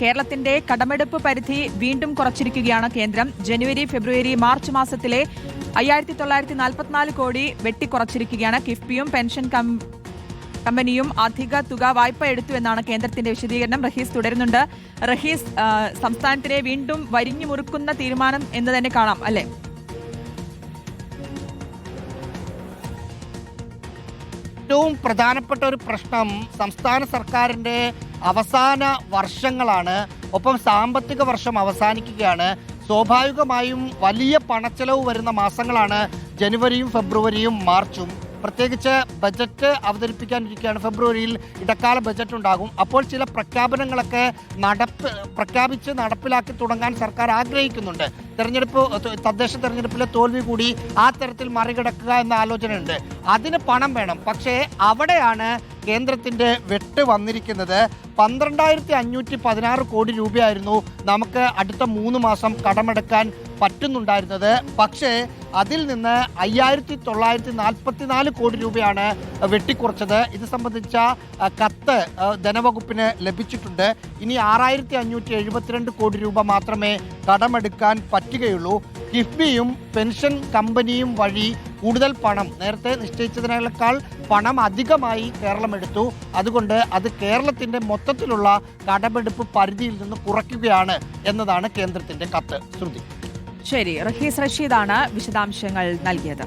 കേരളത്തിന്റെ കടമെടുപ്പ് പരിധി വീണ്ടും കുറച്ചിരിക്കുകയാണ് കേന്ദ്രം. ജനുവരി, ഫെബ്രുവരി, മാർച്ച് മാസത്തിലെ 5944 കോടി വെട്ടിക്കുറച്ചിരിക്കുകയാണ്. കിഫ്ബിയും പെൻഷൻ കമ്പനിയും അധിക തുക വായ്പ എടുത്തു എന്നാണ് കേന്ദ്രത്തിന്റെ വിശദീകരണം. റഹീസ് തുടരുന്നുണ്ട്. റഹീസ്, സംസ്ഥാനത്തിനെ വീണ്ടും വരിഞ്ഞു മുറുക്കുന്ന തീരുമാനം എന്ന് തന്നെ കാണാം അല്ലേ? ഏറ്റവും പ്രധാനപ്പെട്ട ഒരു പ്രശ്നം സംസ്ഥാന സർക്കാരിൻ്റെ അവസാന വർഷങ്ങളാണ്. ഒപ്പം സാമ്പത്തിക വർഷം അവസാനിക്കുകയാണ്. സ്വാഭാവികമായും വലിയ പണച്ചെലവ് വരുന്ന മാസങ്ങളാണ് ജനുവരിയും ഫെബ്രുവരിയും മാർച്ചും. പ്രത്യേകിച്ച് ബജറ്റ് അവതരിപ്പിക്കാനിരിക്കുകയാണ്. ഫെബ്രുവരിയിൽ ഇടക്കാല ബജറ്റ് ഉണ്ടാകും. അപ്പോൾ ചില പ്രഖ്യാപനങ്ങളൊക്കെ പ്രഖ്യാപിച്ച് നടപ്പിലാക്കി തുടങ്ങാൻ സർക്കാർ ആഗ്രഹിക്കുന്നുണ്ട്. തദ്ദേശ തെരഞ്ഞെടുപ്പിലെ തോൽവി കൂടി ആ തരത്തിൽ മറികടക്കുക എന്ന ആലോചനയുണ്ട്. അതിന് പണം വേണം. പക്ഷേ അവിടെയാണ് കേന്ദ്രത്തിൻ്റെ വെട്ട് വന്നിരിക്കുന്നത്. 12,516 കോടി രൂപയായിരുന്നു നമുക്ക് അടുത്ത 3 മാസം കടമെടുക്കാൻ പറ്റുന്നുണ്ടായിരുന്നത്. പക്ഷേ അതിൽ നിന്ന് 5,944 കോടി രൂപയാണ് വെട്ടിക്കുറച്ചത്. ഇത് സംബന്ധിച്ച കത്ത് ധനവകുപ്പിന് ലഭിച്ചിട്ടുണ്ട്. ഇനി 6,572 കോടി രൂപ മാത്രമേ കടമെടുക്കാൻ പറ്റുകയുള്ളൂ. കിഫ്ബിയും പെൻഷൻ കമ്പനിയും വഴി കൂടുതൽ പണം, നേരത്തെ നിശ്ചയിച്ചതിനേക്കാൾ പണം അധികമായി കേരളം എടുത്തു. അതുകൊണ്ട് അത് കേരളത്തിൻ്റെ മൊത്തത്തിലുള്ള കടമെടുപ്പ് പരിധിയിൽ നിന്ന് കുറയ്ക്കുകയാണ് എന്നതാണ് കേന്ദ്രത്തിൻ്റെ കത്ത്. ശ്രുതി. ശരി, റഹീസ് റഷീദാണ് വിശദാംശങ്ങൾ നൽകിയത്.